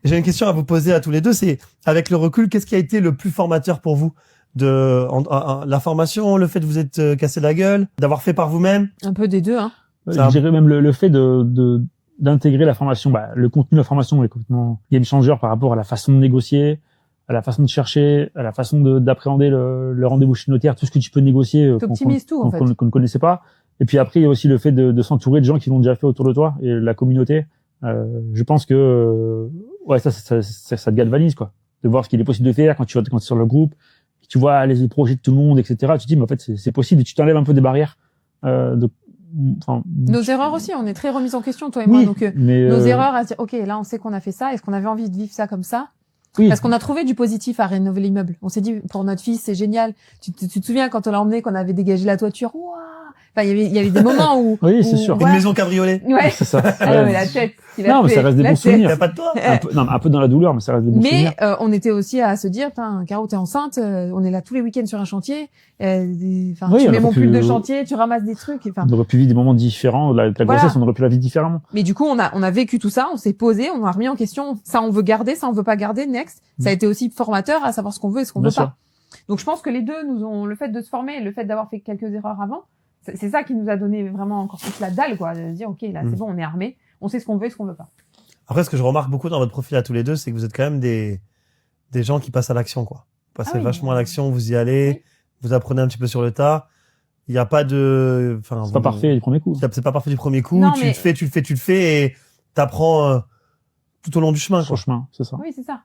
J'ai une question à vous poser à tous les deux. C'est, avec le recul, qu'est-ce qui a été le plus formateur pour vous la formation, le fait de vous être cassé la gueule, d'avoir fait par vous-même? Un peu des deux, hein. Je dirais même le fait d'intégrer la formation, le contenu de la formation est complètement game changer par rapport à la façon de négocier, à la façon de chercher, à la façon d'appréhender le rendez-vous chez le notaire, tout ce que tu peux négocier qu'on ne connaissait pas. Et puis après, il y a aussi le fait de s'entourer de gens qui l'ont déjà fait autour de toi et la communauté. Je pense que ça te galvanise, quoi, de voir ce qu'il est possible de faire quand tu es sur le groupe, tu vois les projets de tout le monde, etc. Tu te dis mais en fait c'est possible et tu t'enlèves un peu des barrières. Nos erreurs aussi, on est très remis en question, toi et moi. Donc nos erreurs à se dire ok, là on sait qu'on a fait ça, est-ce qu'on avait envie de vivre ça comme ça? Oui. Parce qu'on a trouvé du positif à rénover l'immeuble. On s'est dit pour notre fils c'est génial. Tu te souviens quand on l'a emmené, qu'on avait dégagé la toiture? Waouh. Enfin, il y avait des moments où oui, c'est sûr. Une maison cabriolet. Ouais. C'est ça. Ah, mais la tête. Non, mais ça reste des bons souvenirs. Il y a pas de toi. Un peu dans la douleur, mais ça reste des bons souvenirs. Mais on était aussi à se dire, putain, Caro, t'es enceinte, on est là tous les week-ends sur un chantier. Tu mets mon pull de chantier, tu ramasses des trucs. On aurait pu vivre des moments différents. La grossesse, on aurait pu la vivre différemment. Mais du coup, on a vécu tout ça, on s'est posé, on a remis en question. Ça, on veut garder, ça, on veut pas garder. Next. Ça a été aussi formateur à savoir ce qu'on veut et ce qu'on veut pas. Donc, je pense que les deux le fait de se former et le fait d'avoir fait quelques erreurs avant, c'est ça qui nous a donné vraiment encore plus la dalle, quoi, de se dire, ok, là, c'est bon, on est armé, on sait ce qu'on veut et ce qu'on veut pas. Après, ce que je remarque beaucoup dans votre profil à tous les deux, c'est que vous êtes quand même des gens qui passent à l'action, quoi. Vous passez vachement à l'action, vous y allez, vous apprenez un petit peu sur le tas. Il n'y a pas de, c'est pas parfait du premier coup. C'est pas parfait du premier coup. Non, tu le fais et t'apprends tout au long du chemin, sur le chemin, c'est ça. Oui, c'est ça.